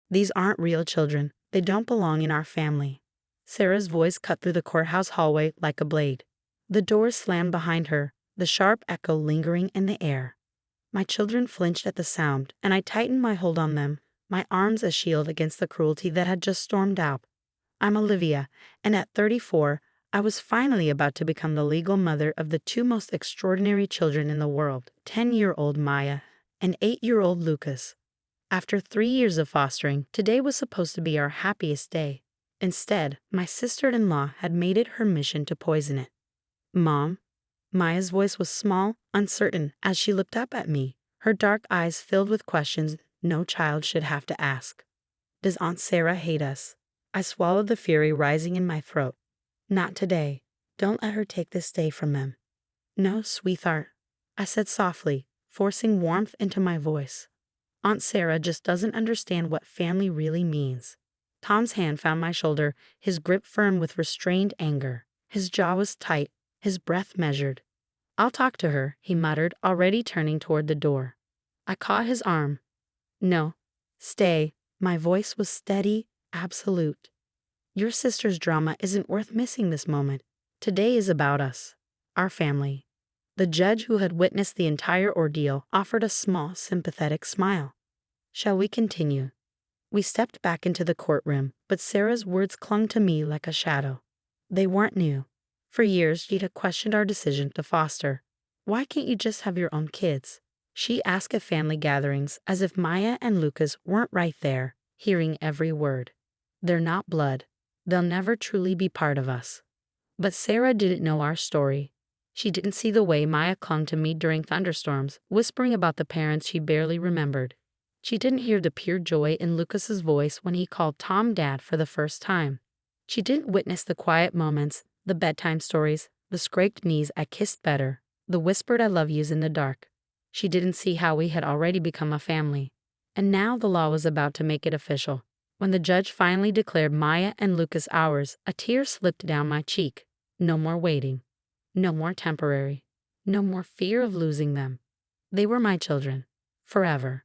These aren't real children. They don't belong in our family." Sarah's voice cut through the courthouse hallway like a blade. The doors slammed behind her, the sharp echo lingering in the air. My children flinched at the sound, and I tightened my hold on them, my arms a shield against the cruelty that had just stormed out. I'm Olivia, and at 34, I was finally about to become the legal mother of the two most extraordinary children in the world, 10-year-old Maya and 8-year-old Lucas. After 3 years of fostering, today was supposed to be our happiest day. Instead, my sister-in-law had made it her mission to poison it. "Mom?" Maya's voice was small, uncertain, as she looked up at me, her dark eyes filled with questions no child should have to ask. "Does Aunt Sarah hate us?" I swallowed the fury rising in my throat. "Not today. Don't let her take this day from them." "No, sweetheart," I said softly, forcing warmth into my voice. "Aunt Sarah just doesn't understand what family really means." Tom's hand found my shoulder, his grip firm with restrained anger. His jaw was tight, his breath measured. "I'll talk to her," he muttered, already turning toward the door. I caught his arm. "No. Stay." My voice was steady, absolute. "Your sister's drama isn't worth missing this moment. Today is about us. Our family." The judge, who had witnessed the entire ordeal, offered a small, sympathetic smile. "Shall we continue?" We stepped back into the courtroom, but Sarah's words clung to me like a shadow. They weren't new. For years, she'd had questioned our decision to foster. "Why can't you just have your own kids?" she asked at family gatherings, as if Maya and Lucas weren't right there, hearing every word. "They're not blood. They'll never truly be part of us." But Sarah didn't know our story. She didn't see the way Maya clung to me during thunderstorms, whispering about the parents she barely remembered. She didn't hear the pure joy in Lucas's voice when he called Tom Dad for the first time. She didn't witness the quiet moments, the bedtime stories, the scraped knees I kissed better, the whispered I love yous in the dark. She didn't see how we had already become a family. And now the law was about to make it official. When the judge finally declared Maya and Lucas ours, a tear slipped down my cheek. No more waiting. No more temporary. No more fear of losing them. They were my children. Forever.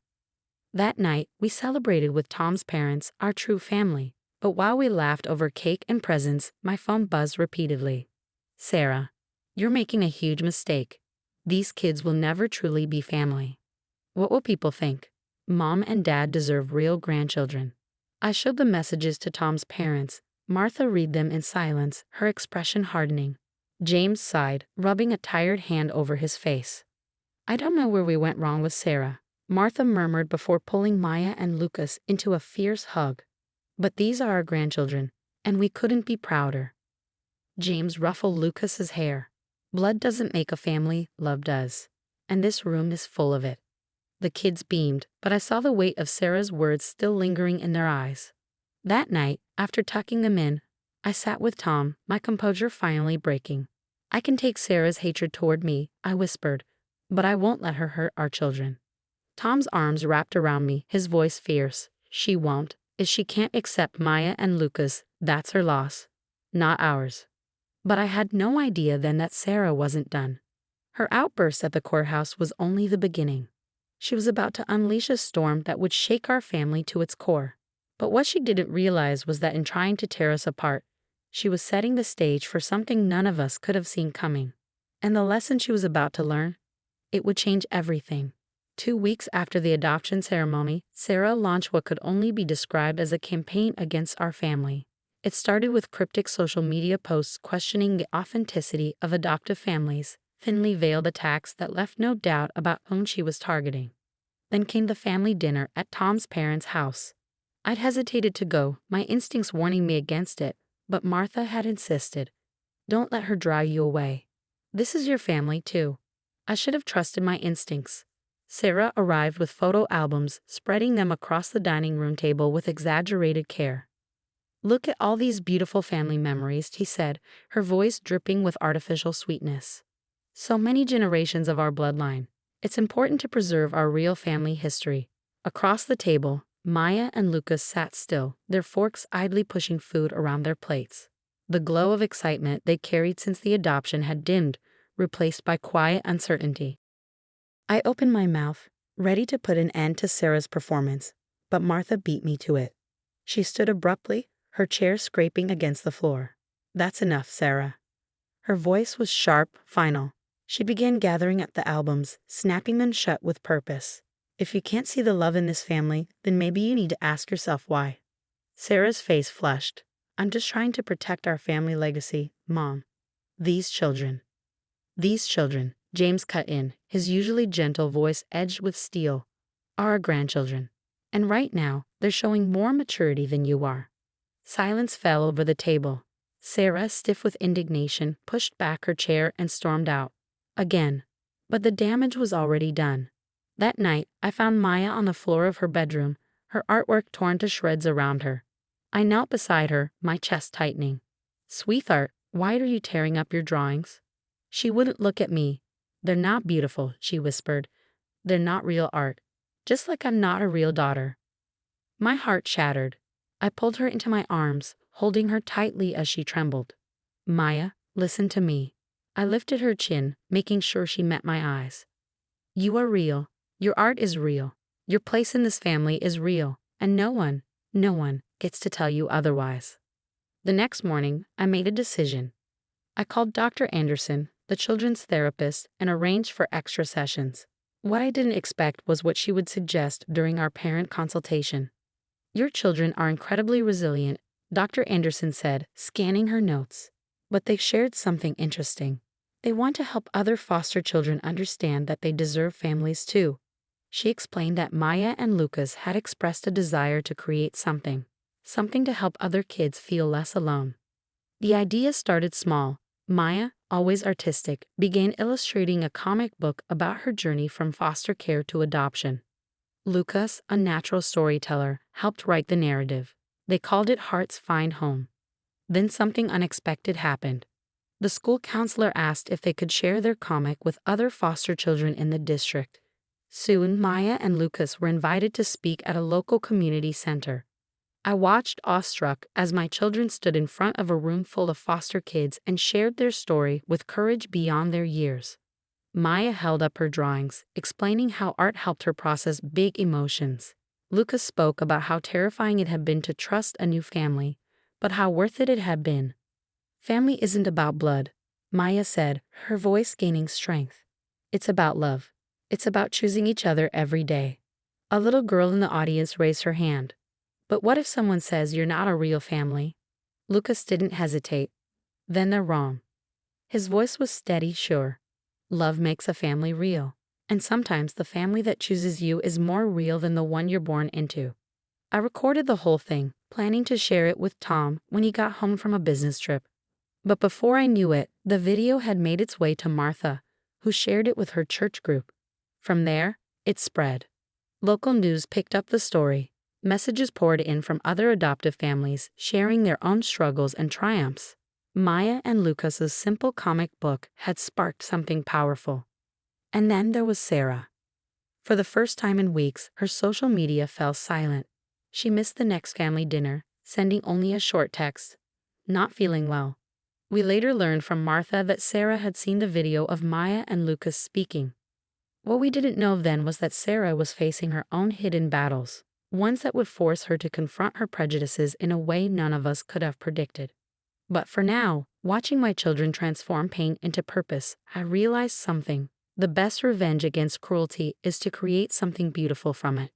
That night, we celebrated with Tom's parents, our true family. But while we laughed over cake and presents, my phone buzzed repeatedly. "Sarah, you're making a huge mistake. These kids will never truly be family." "What will people think?" "Mom and Dad deserve real grandchildren." I showed the messages to Tom's parents. Martha read them in silence, her expression hardening. James sighed, rubbing a tired hand over his face. "I don't know where we went wrong with Sarah," Martha murmured before pulling Maya and Lucas into a fierce hug. "But these are our grandchildren, and we couldn't be prouder." James ruffled Lucas's hair. "Blood doesn't make a family, love does. And this room is full of it." The kids beamed, but I saw the weight of Sarah's words still lingering in their eyes. That night, after tucking them in, I sat with Tom, my composure finally breaking. "I can take Sarah's hatred toward me," I whispered, "but I won't let her hurt our children." Tom's arms wrapped around me, his voice fierce. "She won't. If she can't accept Maya and Lucas, that's her loss, not ours." But I had no idea then that Sarah wasn't done. Her outburst at the courthouse was only the beginning. She was about to unleash a storm that would shake our family to its core. But what she didn't realize was that in trying to tear us apart, she was setting the stage for something none of us could have seen coming. And the lesson she was about to learn? It would change everything. 2 weeks after the adoption ceremony, Sarah launched what could only be described as a campaign against our family. It started with cryptic social media posts questioning the authenticity of adoptive families, thinly veiled attacks that left no doubt about whom she was targeting. Then came the family dinner at Tom's parents' house. I'd hesitated to go, my instincts warning me against it, but Martha had insisted. "Don't let her drive you away. This is your family, too." I should have trusted my instincts. Sarah arrived with photo albums, spreading them across the dining room table with exaggerated care. "Look at all these beautiful family memories," she said, her voice dripping with artificial sweetness. "So many generations of our bloodline. It's important to preserve our real family history." Across the table, Maya and Lucas sat still, their forks idly pushing food around their plates. The glow of excitement they carried since the adoption had dimmed, replaced by quiet uncertainty. I opened my mouth, ready to put an end to Sarah's performance, but Martha beat me to it. She stood abruptly, her chair scraping against the floor. That's enough, Sarah. Her voice was sharp, final. She began gathering up the albums, snapping them shut with purpose. If you can't see the love in this family, then maybe you need to ask yourself why. Sarah's face flushed. I'm just trying to protect our family legacy, Mom. These children, James cut in, his usually gentle voice edged with steel, are our grandchildren. And right now, they're showing more maturity than you are. Silence fell over the table. Sarah, stiff with indignation, pushed back her chair and stormed out. Again. But the damage was already done. That night, I found Maya on the floor of her bedroom, her artwork torn to shreds around her. I knelt beside her, my chest tightening. Sweetheart, why are you tearing up your drawings? She wouldn't look at me. They're not beautiful, she whispered. They're not real art. Just like I'm not a real daughter. My heart shattered. I pulled her into my arms, holding her tightly as she trembled. Maya, listen to me. I lifted her chin, making sure she met my eyes. You are real. Your art is real. Your place in this family is real, and no one gets to tell you otherwise. The next morning, I made a decision. I called Dr. Anderson, the children's therapist, and arranged for extra sessions. What I didn't expect was what she would suggest during our parent consultation. Your children are incredibly resilient, Dr. Anderson said, scanning her notes. But they shared something interesting. They want to help other foster children understand that they deserve families too. She explained that Maya and Lucas had expressed a desire to create something to help other kids feel less alone. The idea started small. Maya, always artistic, began illustrating a comic book about her journey from foster care to adoption. Lucas, a natural storyteller, helped write the narrative. They called it Heart's Find Home. Then something unexpected happened. The school counselor asked if they could share their comic with other foster children in the district. Soon, Maya and Lucas were invited to speak at a local community center. I watched awestruck as my children stood in front of a room full of foster kids and shared their story with courage beyond their years. Maya held up her drawings, explaining how art helped her process big emotions. Lucas spoke about how terrifying it had been to trust a new family, but how worth it had been. Family isn't about blood, Maya said, her voice gaining strength. It's about love. It's about choosing each other every day. A little girl in the audience raised her hand. But what if someone says you're not a real family? Lucas didn't hesitate. Then they're wrong. His voice was steady, sure. Love makes a family real. And sometimes the family that chooses you is more real than the one you're born into. I recorded the whole thing, planning to share it with Tom when he got home from a business trip. But before I knew it, the video had made its way to Martha, who shared it with her church group. From there, it spread. Local news picked up the story. Messages poured in from other adoptive families, sharing their own struggles and triumphs. Maya and Lucas's simple comic book had sparked something powerful. And then there was Sarah. For the first time in weeks, her social media fell silent. She missed the next family dinner, sending only a short text. Not feeling well. We later learned from Martha that Sarah had seen the video of Maya and Lucas speaking. What we didn't know then was that Sarah was facing her own hidden battles. Ones that would force her to confront her prejudices in a way none of us could have predicted. But for now, watching my children transform pain into purpose, I realized something. The best revenge against cruelty is to create something beautiful from it.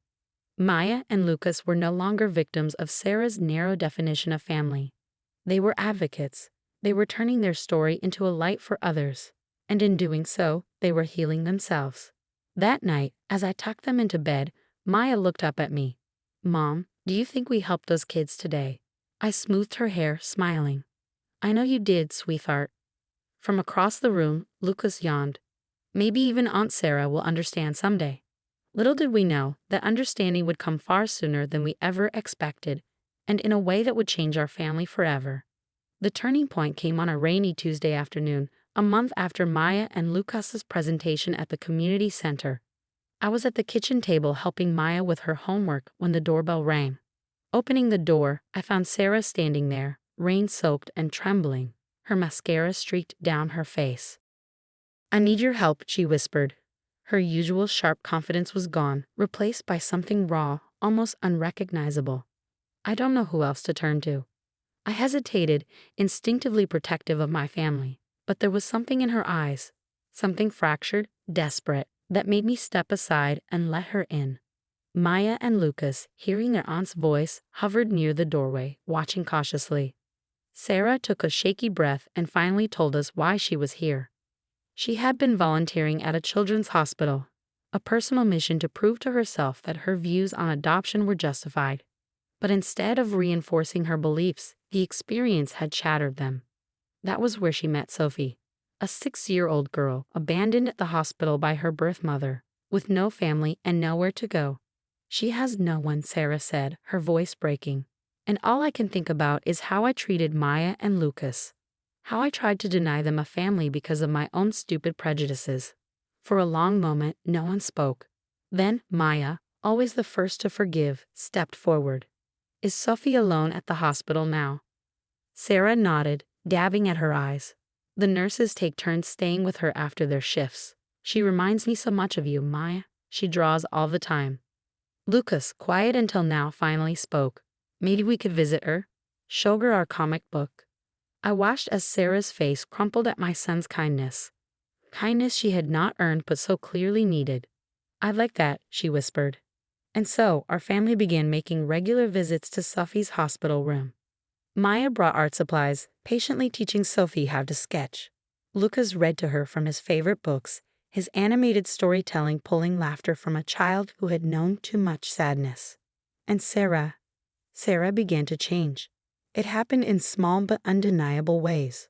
Maya and Lucas were no longer victims of Sarah's narrow definition of family. They were advocates. They were turning their story into a light for others. And in doing so, they were healing themselves. That night, as I tucked them into bed, Maya looked up at me. Mom, do you think we helped those kids today? I smoothed her hair, smiling. I know you did, sweetheart. From across the room, Lucas yawned. Maybe even Aunt Sarah will understand someday. Little did we know that understanding would come far sooner than we ever expected, and in a way that would change our family forever. The turning point came on a rainy Tuesday afternoon, a month after Maya and Lucas's presentation at the community center. I was at the kitchen table helping Maya with her homework when the doorbell rang. Opening the door, I found Sarah standing there, rain-soaked and trembling, her mascara streaked down her face. I need your help, she whispered. Her usual sharp confidence was gone, replaced by something raw, almost unrecognizable. I don't know who else to turn to. I hesitated, instinctively protective of my family, but there was something in her eyes, something fractured, desperate, that made me step aside and let her in. Maya and Lucas, hearing their aunt's voice, hovered near the doorway, watching cautiously. Sarah took a shaky breath and finally told us why she was here. She had been volunteering at a children's hospital, a personal mission to prove to herself that her views on adoption were justified. But instead of reinforcing her beliefs, the experience had shattered them. That was where she met Sophie, a 6-year-old girl abandoned at the hospital by her birth mother, with no family and nowhere to go. She has no one, Sarah said, her voice breaking. And all I can think about is how I treated Maya and Lucas. How I tried to deny them a family because of my own stupid prejudices. For a long moment, no one spoke. Then Maya, always the first to forgive, stepped forward. Is Sophie alone at the hospital now? Sarah nodded, dabbing at her eyes. The nurses take turns staying with her after their shifts. She reminds me so much of you, Maya. She draws all the time. Lucas, quiet until now, finally spoke. Maybe we could visit her. Show her our comic book. I watched as Sarah's face crumpled at my son's kindness. Kindness she had not earned but so clearly needed. "I'd like that," she whispered. And so, our family began making regular visits to Sophie's hospital room. Maya brought art supplies, patiently teaching Sophie how to sketch. Lucas read to her from his favorite books, his animated storytelling pulling laughter from a child who had known too much sadness. And Sarah began to change. It happened in small but undeniable ways.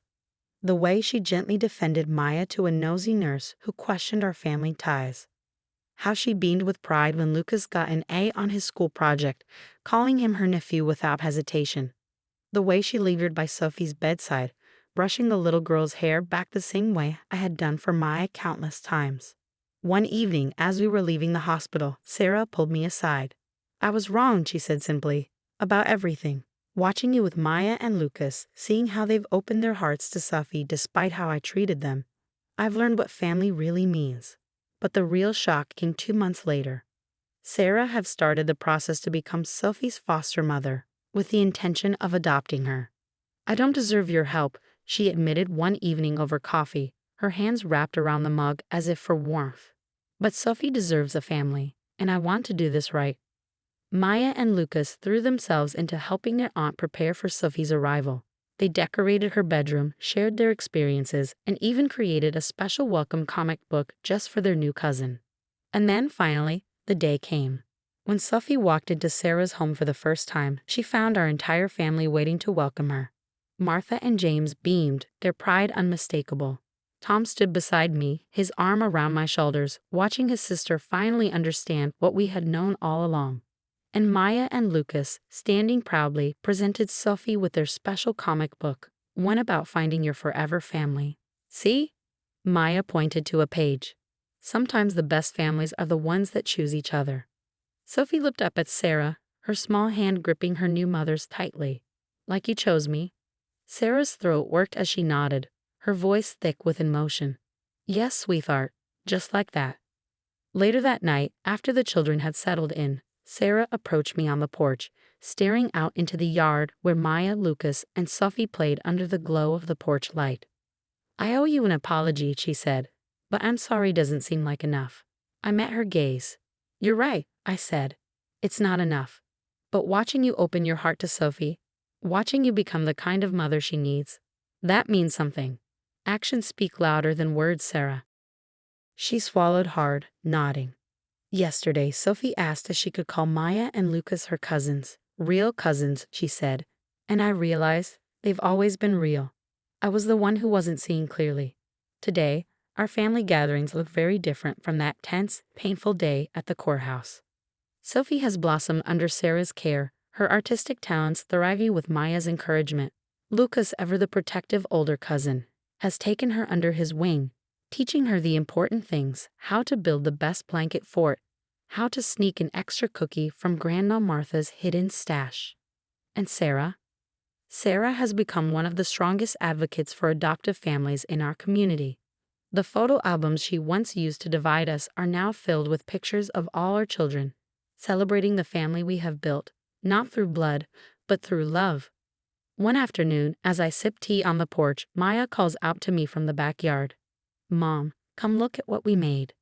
The way she gently defended Maya to a nosy nurse who questioned our family ties. How she beamed with pride when Lucas got an A on his school project, calling him her nephew without hesitation. The way she lingered by Sophie's bedside, brushing the little girl's hair back the same way I had done for Maya countless times. One evening, as we were leaving the hospital, Sarah pulled me aside. "I was wrong," she said simply, "about everything. Watching you with Maya and Lucas, seeing how they've opened their hearts to Sophie despite how I treated them, I've learned what family really means." But the real shock came 2 months later. Sarah had started the process to become Sophie's foster mother, with the intention of adopting her. "I don't deserve your help," she admitted one evening over coffee, her hands wrapped around the mug as if for warmth. "But Sophie deserves a family, and I want to do this right." Maya and Lucas threw themselves into helping their aunt prepare for Sophie's arrival. They decorated her bedroom, shared their experiences, and even created a special welcome comic book just for their new cousin. And then, finally, the day came. When Sophie walked into Sarah's home for the first time, she found our entire family waiting to welcome her. Martha and James beamed, their pride unmistakable. Tom stood beside me, his arm around my shoulders, watching his sister finally understand what we had known all along. And Maya and Lucas, standing proudly, presented Sophie with their special comic book, one about finding your forever family. "See?" Maya pointed to a page. "Sometimes the best families are the ones that choose each other." Sophie looked up at Sarah, her small hand gripping her new mother's tightly. "Like you chose me?" Sarah's throat worked as she nodded, her voice thick with emotion. "Yes, sweetheart, just like that." Later that night, after the children had settled in, Sarah approached me on the porch, staring out into the yard where Maya, Lucas, and Sophie played under the glow of the porch light. "I owe you an apology," she said, "but I'm sorry doesn't seem like enough." I met her gaze. "You're right," I said. "It's not enough. But watching you open your heart to Sophie, watching you become the kind of mother she needs, that means something. Actions speak louder than words, Sarah." She swallowed hard, nodding. Yesterday, Sophie asked if she could call Maya and Lucas her cousins. "Real cousins," she said. And I realized they've always been real. I was the one who wasn't seeing clearly. Today, our family gatherings look very different from that tense, painful day at the courthouse. Sophie has blossomed under Sarah's care, her artistic talents thriving with Maya's encouragement. Lucas, ever the protective older cousin, has taken her under his wing, teaching her the important things: how to build the best blanket fort, how to sneak an extra cookie from Grandma Martha's hidden stash. And Sarah? Sarah has become one of the strongest advocates for adoptive families in our community. The photo albums she once used to divide us are now filled with pictures of all our children, celebrating the family we have built, not through blood, but through love. One afternoon, as I sip tea on the porch, Maya calls out to me from the backyard. "Mom, come look at what we made."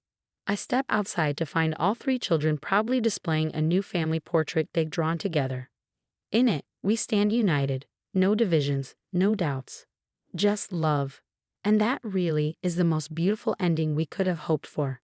I step outside to find all three children proudly displaying a new family portrait they've drawn together. In it, we stand united, no divisions, no doubts, just love. And that really is the most beautiful ending we could have hoped for.